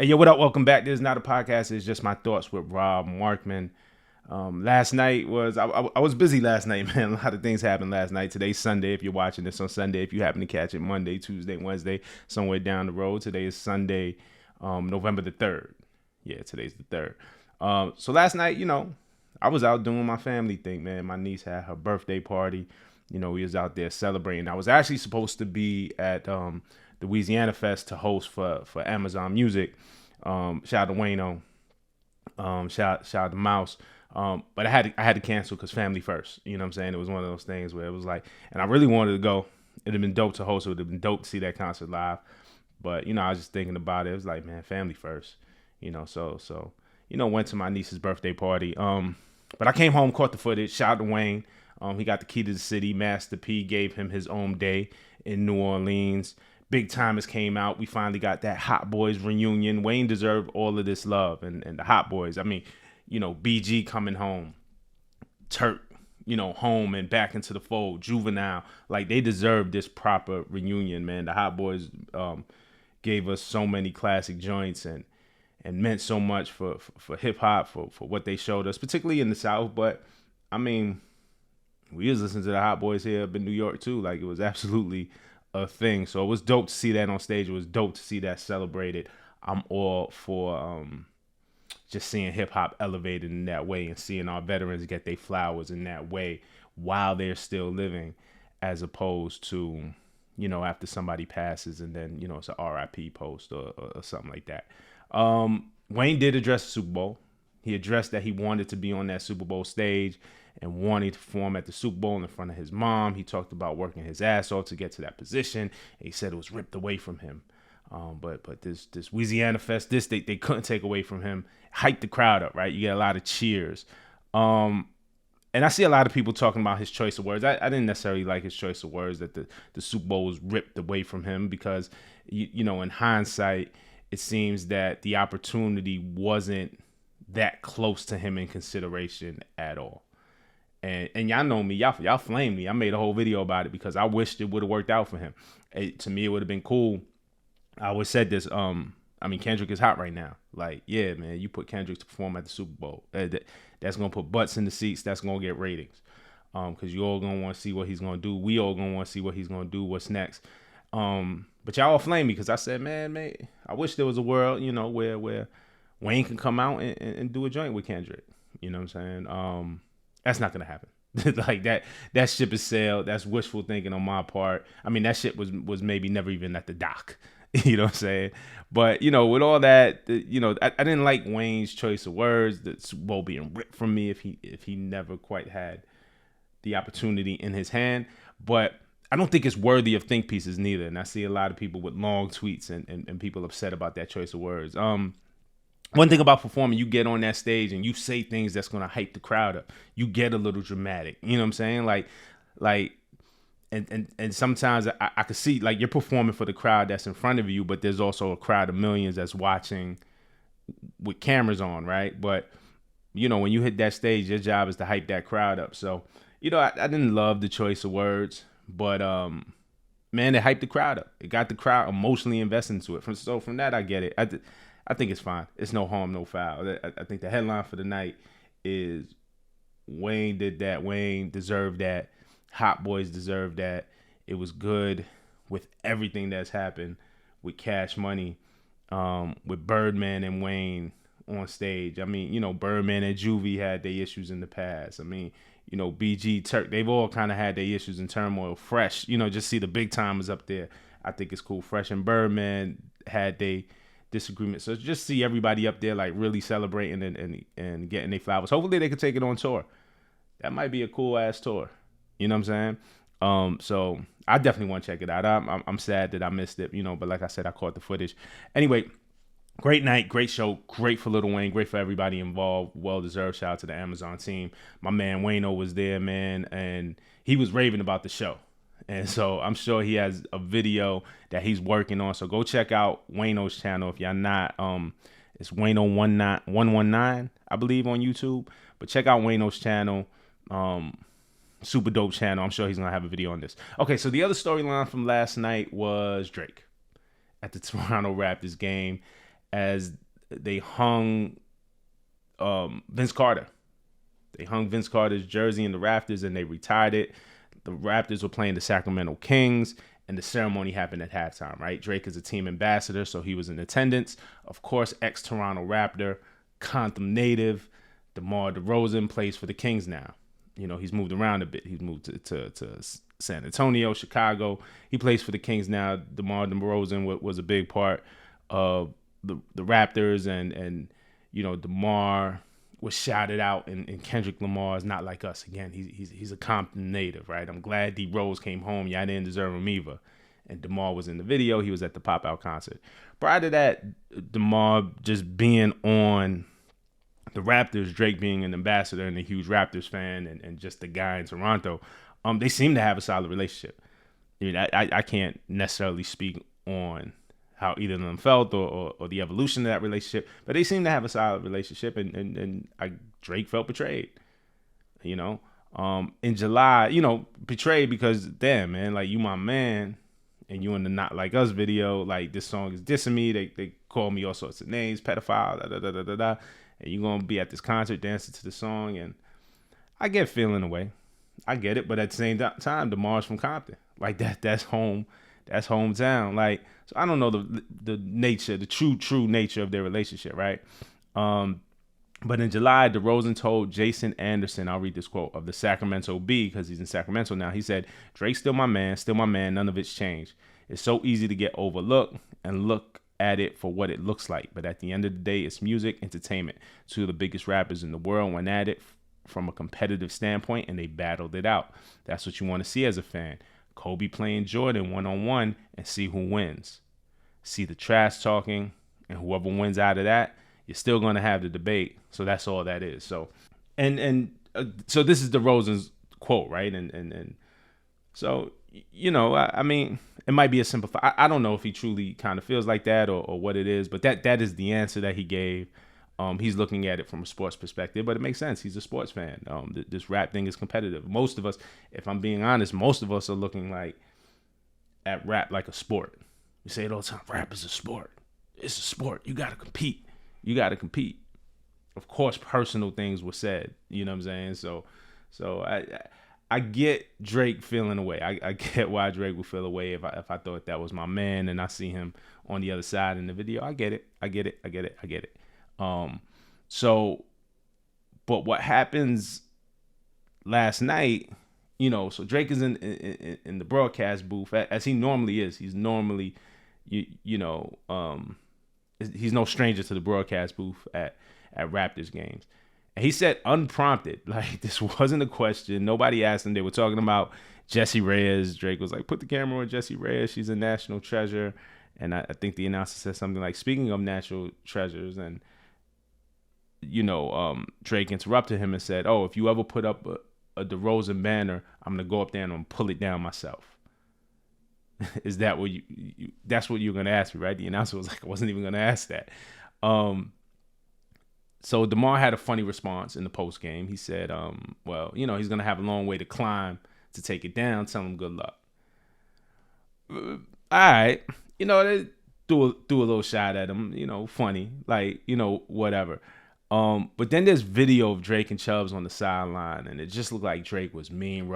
Hey, yo, what up? Welcome back. This is not a podcast. It's just my thoughts with Rob Markman. Last night was I was busy last night, man. A lot of things happened last night. Today's Sunday. If you're watching this on Sunday, if you happen to catch it Monday, Tuesday, Wednesday, somewhere down the road. Today is Sunday, November the 3rd. Yeah, today's the 3rd. So last night, I was out doing my family thing, man. My niece had her birthday party. We was out there celebrating. I was actually supposed to be at the Weezyana Fest to host for Amazon Music. Shout out to Wayno. Shout out to Mouse. But I had to cancel because family first. You know what I'm saying? It was one of those things where it was like, and I really wanted to go. It'd have been dope to host. It would have been dope to see that concert live. But I was just thinking about it. It was like, man, family first. So went to my niece's birthday party. But I came home, caught the footage. Shout out to Wayne. He got the key to the city. Master P gave him his own day in New Orleans. Big Timers came out. We finally got that Hot Boys reunion. Wayne deserved all of this love. And the Hot Boys, I mean, BG coming home. Turk, home and back into the fold. Juvenile. Like, they deserve this proper reunion, man. The Hot Boys gave us so many classic joints and meant so much for hip-hop, for what they showed us, particularly in the South. But, I mean, we was listening to the Hot Boys here up in New York, too. Like, it was absolutely a thing. So it was dope to see that on stage. It was dope to see that celebrated. I'm all for just seeing hip hop elevated in that way and seeing our veterans get their flowers in that way while they're still living, as opposed to after somebody passes and then it's a RIP post or something like that. Wayne did address the Super Bowl. He addressed that he wanted to be on that Super Bowl stage and wanting to perform at the Super Bowl in front of his mom. He talked about working his ass off to get to that position. He said it was ripped away from him. But this Weezyana Fest, they couldn't take away from him. Hype the crowd up, right? You get a lot of cheers. And I see a lot of people talking about his choice of words. I didn't necessarily like his choice of words, that the Super Bowl was ripped away from him, because, in hindsight, it seems that the opportunity wasn't that close to him in consideration at all. And y'all know me, y'all flame me. I made a whole video about it because I wished it would have worked out for him. To me, it would have been cool. I always said this. Kendrick is hot right now. Like, yeah, man, you put Kendrick to perform at the Super Bowl. That's gonna put butts in the seats. That's gonna get ratings. Because you all gonna want to see what he's gonna do. We all gonna want to see what he's gonna do. What's next? But y'all all flame me because I said, man, I wish there was a world, where Wayne can come out and do a joint with Kendrick. You know what I'm saying? That's not gonna happen. Like that ship is sailed. That's wishful thinking on my part. I mean, that shit was maybe never even at the dock. You know what I'm saying? But with all that, I didn't like Wayne's choice of words. The Super Bowl being ripped from me if he never quite had the opportunity in his hand. But I don't think it's worthy of think pieces neither. And I see a lot of people with long tweets and people upset about that choice of words. One thing about performing, you get on that stage and you say things that's gonna hype the crowd up. You get a little dramatic. You know what I'm saying? Like, and sometimes I could see, like, you're performing for the crowd that's in front of you, but there's also a crowd of millions that's watching with cameras on, right? But when you hit that stage, your job is to hype that crowd up. So I didn't love the choice of words, but man, it hyped the crowd up. It got the crowd emotionally invested into it. From that, I get it. I think it's fine. It's no harm, no foul. I think the headline for the night is Wayne did that. Wayne deserved that. Hot Boys deserved that. It was good with everything that's happened with Cash Money, with Birdman and Wayne on stage. I mean, Birdman and Juvie had their issues in the past. I mean, BG, Turk, they've all kind of had their issues in turmoil. Fresh, just see the big timers up there. I think it's cool. Fresh and Birdman had their disagreement. So just see everybody up there, like, really celebrating and getting their flowers. Hopefully they could take it on tour. That might be a cool ass tour. You know what I'm saying? So I definitely want to check it out. I'm sad that I missed it, but like I said, I caught the footage. Anyway, great night, great show, great for Lil Wayne, great for everybody involved. Well deserved. Shout out to the Amazon team. My man Wayno was there, man, and he was raving about the show. And so I'm sure he has a video that he's working on. So go check out Wayno's channel if y'all not. It's Wayno119, I believe, on YouTube. But check out Wayno's channel. Super dope channel. I'm sure he's gonna have a video on this. Okay, so the other storyline from last night was Drake at the Toronto Raptors game. as they hung Vince Carter. They hung Vince Carter's jersey in the rafters and they retired it. The Raptors were playing the Sacramento Kings, and the ceremony happened at halftime, right? Drake is a team ambassador, so he was in attendance. Of course, ex-Toronto Raptor, Compton native, DeMar DeRozan plays for the Kings now. You know, he's moved around a bit. He's moved to San Antonio, Chicago. He plays for the Kings now. DeMar DeRozan was a big part of the Raptors, and you know, DeMar was shouted out in Kendrick Lamar's Not Like Us. Again, he's a Compton native, right? I'm glad D Rose came home. Y'all didn't deserve him either. And DeMar was in the video. He was at the Pop Out concert. Prior to that, DeMar just being on the Raptors, Drake being an ambassador and a huge Raptors fan, and just the guy in Toronto, they seem to have a solid relationship. I mean, I can't necessarily speak on how either of them felt or the evolution of that relationship, but they seem to have a solid relationship, and Drake felt betrayed, you know. In July, you know, betrayed because, damn, man, like, you my man, and you in the Not Like Us video, like, this song is dissing me, they call me all sorts of names, pedophile, da, and you gonna be at this concert dancing to the song, and I get feeling away. I get it, but at the same time, DeMar's from Compton. Like, that's home. That's hometown. Like, so I don't know the nature, the true nature of their relationship, right? But in July, DeRozan told Jason Anderson, I'll read this quote, of the Sacramento Bee, because he's in Sacramento now. He said, "Drake's still my man, none of it's changed. It's so easy to get overlooked and look at it for what it looks like. But at the end of the day, it's music, entertainment. Two of the biggest rappers in the world went at it from a competitive standpoint, and they battled it out. That's what you want to see as a fan. Kobe playing Jordan one-on-one and see who wins. See the trash talking, and whoever wins out of that, you're still going to have the debate. So that's all that is." So, so this is DeRozan's quote, right? And so, you know, I mean, it might be a simple. I don't know if he truly kind of feels like that or what it is, but that is the answer that he gave. He's looking at it from a sports perspective, but it makes sense. He's a sports fan. This rap thing is competitive. Most of us, if I'm being honest, most of us are looking at rap like a sport. We say it all the time, rap is a sport. It's a sport. You got to compete. You got to compete. Of course, personal things were said. You know what I'm saying? So I get Drake feeling away. I get why Drake would feel away if I thought that was my man and I see him on the other side in the video. I get it. So, but what happens last night, you know, so Drake is in the broadcast booth as he normally is. He's normally, you know, he's no stranger to the broadcast booth at Raptors games. And he said unprompted, like, this wasn't a question. Nobody asked him. They were talking about Jessie Reyes. Drake was like, "Put the camera on Jessie Reyes. She's a national treasure." And I think the announcer said something like, "Speaking of national treasures," and you know, Drake interrupted him and said, "Oh, if you ever put up a DeRozan banner, I'm gonna go up there and I'm gonna pull it down myself." Is that what you that's what you're gonna ask me, right? The announcer was like, "I wasn't even gonna ask that." So DeMar had a funny response in the post game. He said, "Well, you know, he's gonna have a long way to climb to take it down. Tell him good luck." All right, you know, they threw a little shot at him. You know, funny, like, you know, whatever. But then there's video of Drake and Chubbs on the sideline, and it just looked like Drake was mean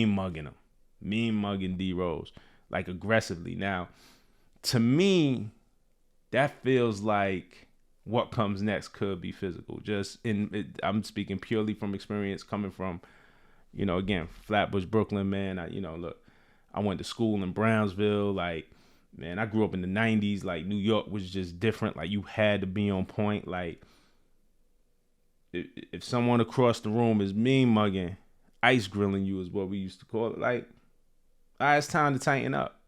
mugging him, mean mugging D Rose, like, aggressively. Now, to me, that feels like what comes next could be physical. I'm speaking purely from experience, coming from, you know, again, Flatbush, Brooklyn, man. Look, I went to school in Brownsville. Like, man, I grew up in the 90s. Like, New York was just different. Like, you had to be on point. Like, if someone across the room is mean mugging, ice grilling you is what we used to call it. Like, all right, it's time to tighten up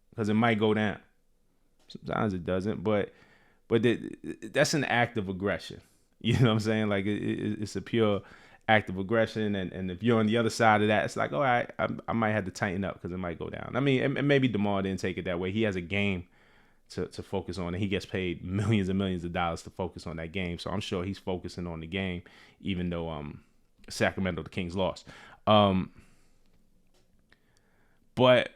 because it might go down. Sometimes it doesn't, but that's an act of aggression. You know what I'm saying? Like, it's a pure act of aggression, and if you're on the other side of that, it's like, all right, I might have to tighten up because it might go down. I mean, and maybe DeMar didn't take it that way. He has a game to focus on, and he gets paid millions and millions of dollars to focus on that game. So I'm sure he's focusing on the game, even though Sacramento, the Kings, lost. But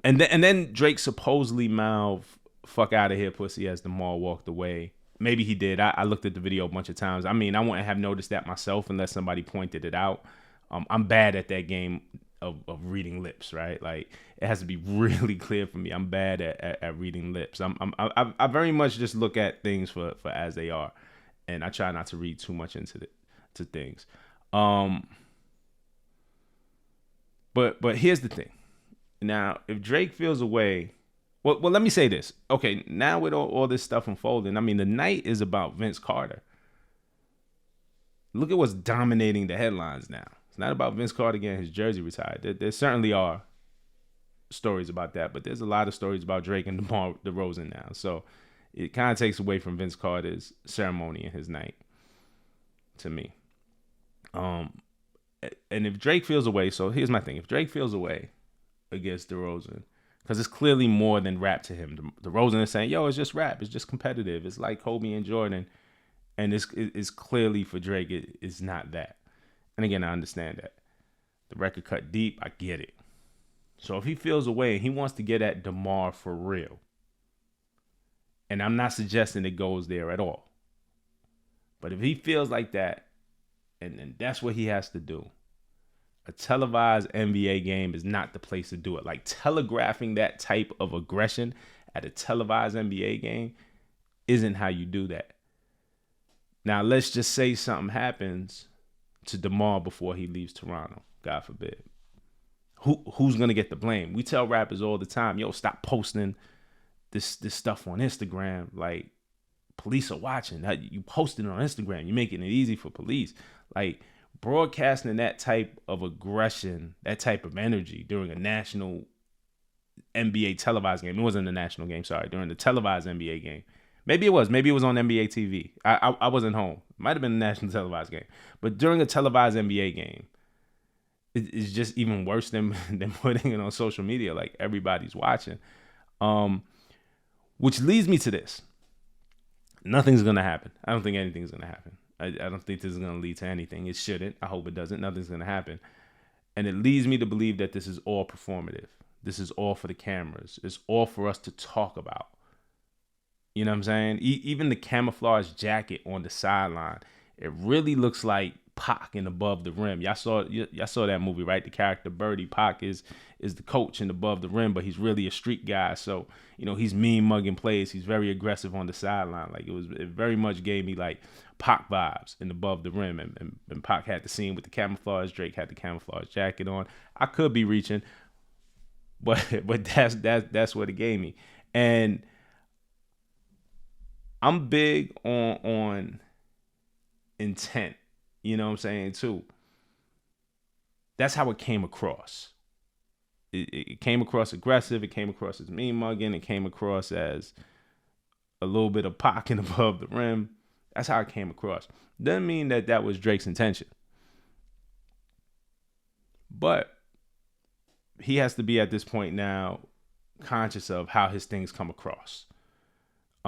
then Drake supposedly mouthed "Fuck out of here, pussy," as DeMar walked away. Maybe he did. I looked at the video a bunch of times. I mean, I wouldn't have noticed that myself unless somebody pointed it out. I'm bad at that game of reading lips, right? Like, it has to be really clear for me. I'm bad at reading lips. I very much just look at things for as they are, and I try not to read too much into to things. But here's the thing. Now, if Drake feels away, well, let me say this. Okay, now with all this stuff unfolding, I mean, the night is about Vince Carter. Look at what's dominating the headlines now. It's not about Vince Carter getting his jersey retired. There certainly are stories about that, but there's a lot of stories about Drake and DeMar DeRozan now. So it kind of takes away from Vince Carter's ceremony and his night, to me. And if Drake feels away, so here's my thing. If Drake feels away against DeRozan, because it's clearly more than rap to him. DeRozan is saying, yo, it's just rap. It's just competitive. It's like Kobe and Jordan. And it's clearly for Drake, it's not that. And again, I understand that. The record cut deep. I get it. So if he feels away and he wants to get at DeMar for real, and I'm not suggesting it goes there at all, but if he feels like that, and that's what he has to do, a televised NBA game is not the place to do it. Like, telegraphing that type of aggression at a televised NBA game isn't how you do that. Now, let's just say something happens to DeMar before he leaves Toronto. God forbid. Who's going to get the blame? We tell rappers all the time, yo, stop posting this stuff on Instagram. Like, police are watching. You posting it on Instagram. You're making it easy for police. Like, broadcasting that type of aggression, that type of energy during a national NBA televised game. It wasn't a national game, sorry. During the televised NBA game. Maybe it was. Maybe it was on NBA TV. I wasn't home. Might have been a national televised game. But during a televised NBA game, it's just even worse than putting it on social media. Like, everybody's watching. Which leads me to this. Nothing's going to happen. I don't think anything's going to happen. I don't think this is going to lead to anything. It shouldn't. I hope it doesn't. Nothing's going to happen. And it leads me to believe that this is all performative. This is all for the cameras. It's all for us to talk about. You know what I'm saying? Even the camouflage jacket on the sideline, it really looks like Pac in Above the Rim. Y'all saw that movie, right? The character Birdie, Pac is the coach in Above the Rim, but he's really a street guy. So, he's mean mugging plays. He's very aggressive on the sideline. Like, it very much gave me like Pac vibes in Above the Rim. And Pac had the scene with the camouflage. Drake had the camouflage jacket on. I could be reaching, but that's what it gave me. And I'm big on intent. You know what I'm saying, too? That's how it came across. It came across aggressive. It came across as mean mugging. It came across as a little bit of pocket above the rim. That's how it came across. Doesn't mean that was Drake's intention. But he has to be at this point now conscious of how his things come across.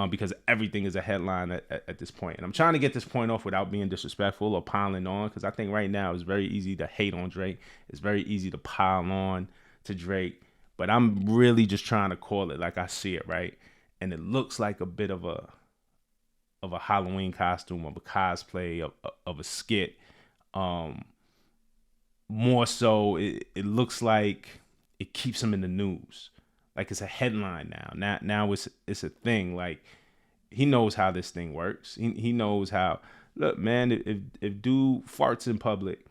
Because everything is a headline at this point. And I'm trying to get this point off without being disrespectful or piling on, because I think right now it's very easy to hate on Drake. It's very easy to pile on to Drake. But I'm really just trying to call it like I see it, right? And it looks like a bit of a Halloween costume, of a cosplay, of a skit. More so, it looks like it keeps him in the news. Like, it's a headline now. Now it's a thing. Like, he knows how this thing works. He knows how. Look, man, if dude farts in public,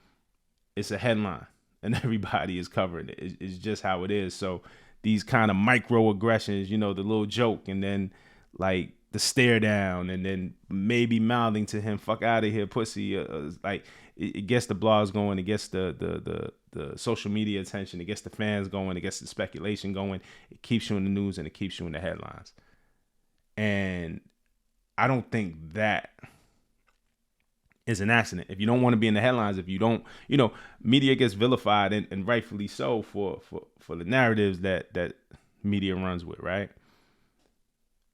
it's a headline, and everybody is covering it. It's just how it is. So these kind of microaggressions, the little joke, and then like the stare down, and then maybe mouthing to him, "Fuck out of here, pussy." Like, it gets the blogs going. It gets the social media attention. It gets the fans going. It gets the speculation going. It keeps you in the news and it keeps you in the headlines. And I don't think that is an accident. If you don't want to be in the headlines, if you don't, media gets vilified and rightfully so for the narratives that media runs with, right?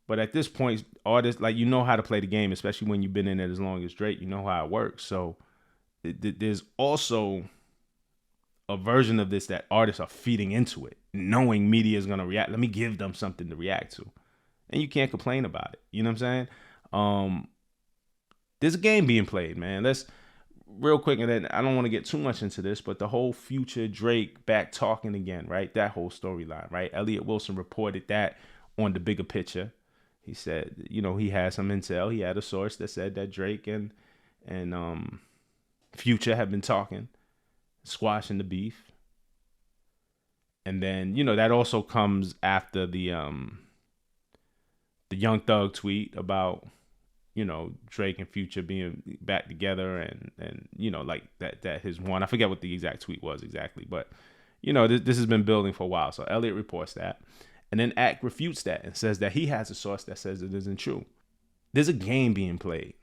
But at this point, artists, like, how to play the game, especially when you've been in it as long as Drake. You know how it works. So there's also a version of this that artists are feeding into it, knowing media is going to react. Let me give them something to react to. and you can't complain about it. You know what I'm saying? There's a game being played, man. Let's real quick, and then I don't want to get too much into this, but the whole Future Drake back talking again, right? That whole storyline, right? Elliot Wilson reported that on The Bigger Picture. He said, you know, he had some intel. He had a source that said that Drake and Future have been talking, squashing the beef. And then, you know, that also comes after the Young Thug tweet about, you know, Drake and Future being back together and you know, like that his one. I forget what the exact tweet was exactly, but, you know, this has been building for a while. So Elliot reports that. And then Ack refutes that and says that he has a source that says it isn't true. There's a game being played.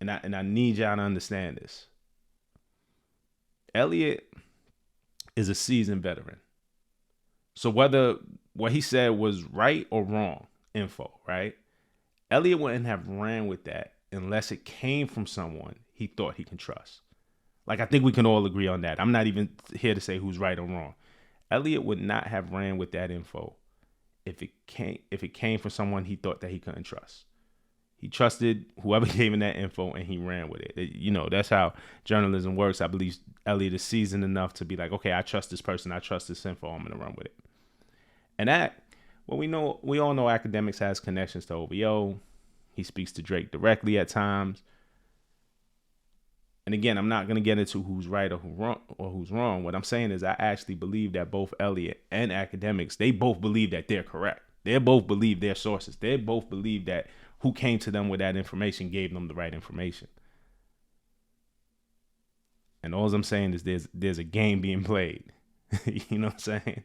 And I need y'all to understand this. Elliot is a seasoned veteran. So whether what he said was right or wrong info, right? Elliot wouldn't have ran with that unless it came from someone he thought he can trust. Like, I think we can all agree on that. I'm not even here to say who's right or wrong. Elliot would not have ran with that info if it came from someone he thought that he couldn't trust. He trusted whoever gave him that info and he ran with it. You know, that's how journalism works. I believe Elliot is seasoned enough to be like, okay, I trust this person. I trust this info. I'm going to run with it. And that, well, we all know Academics has connections to OVO. He speaks to Drake directly at times. And again, I'm not going to get into who's right or who's wrong. What I'm saying is I actually believe that both Elliot and Academics, they both believe that they're correct. They both believe their sources. They both believe that who came to them with that information gave them the right information. And all I'm saying is there's a game being played. You know what I'm saying?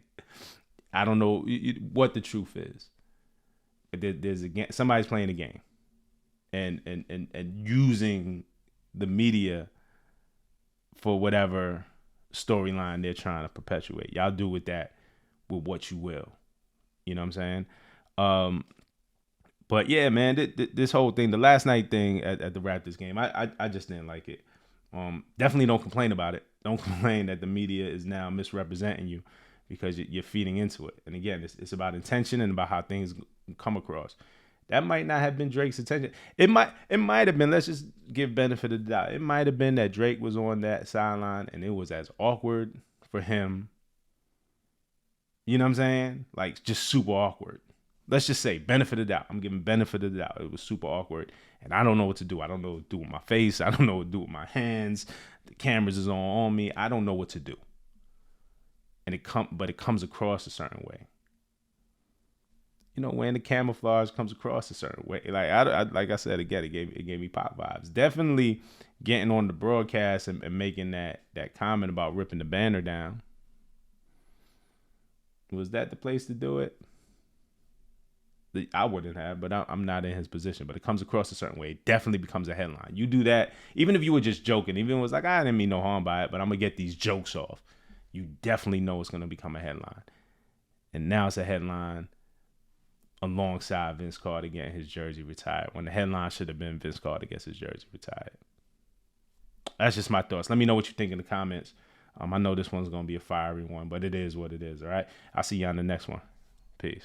I don't know what the truth is. But there's a game. Somebody's playing a game. And using the media for whatever storyline they're trying to perpetuate. Y'all do with that with what you will. You know what I'm saying? But yeah, man, this whole thing, the last night thing at the Raptors game, I just didn't like it. Definitely don't complain about it. Don't complain that the media is now misrepresenting you because you're feeding into it. And again, it's about intention and about how things come across. That might not have been Drake's intention. It might have been, let's just give benefit of the doubt. It might have been that Drake was on that sideline and it was as awkward for him. You know what I'm saying? Like, just super awkward. Let's just say benefit of the doubt. I'm giving benefit of the doubt. It was super awkward and I don't know what to do. I don't know what to do with my face. I don't know what to do with my hands. The cameras is on me. I don't know what to do. And it comes across a certain way. You know, when the camouflage comes across a certain way, like I said again, it gave me pop vibes. Definitely getting on the broadcast and making that comment about ripping the banner down. Was that the place to do it? I wouldn't have, but I'm not in his position. But it comes across a certain way. It definitely becomes a headline. You do that, even if you were just joking, even if it was like, I didn't mean no harm by it, but I'm gonna get these jokes off. You definitely know it's gonna become a headline. And now it's a headline alongside Vince Carter getting his jersey retired, when the headline should have been Vince Carter gets his jersey retired. That's just my thoughts. Let me know what you think in the comments. I know this one's going to be a fiery one, but it is what it is, all right? I'll see you on the next one. Peace.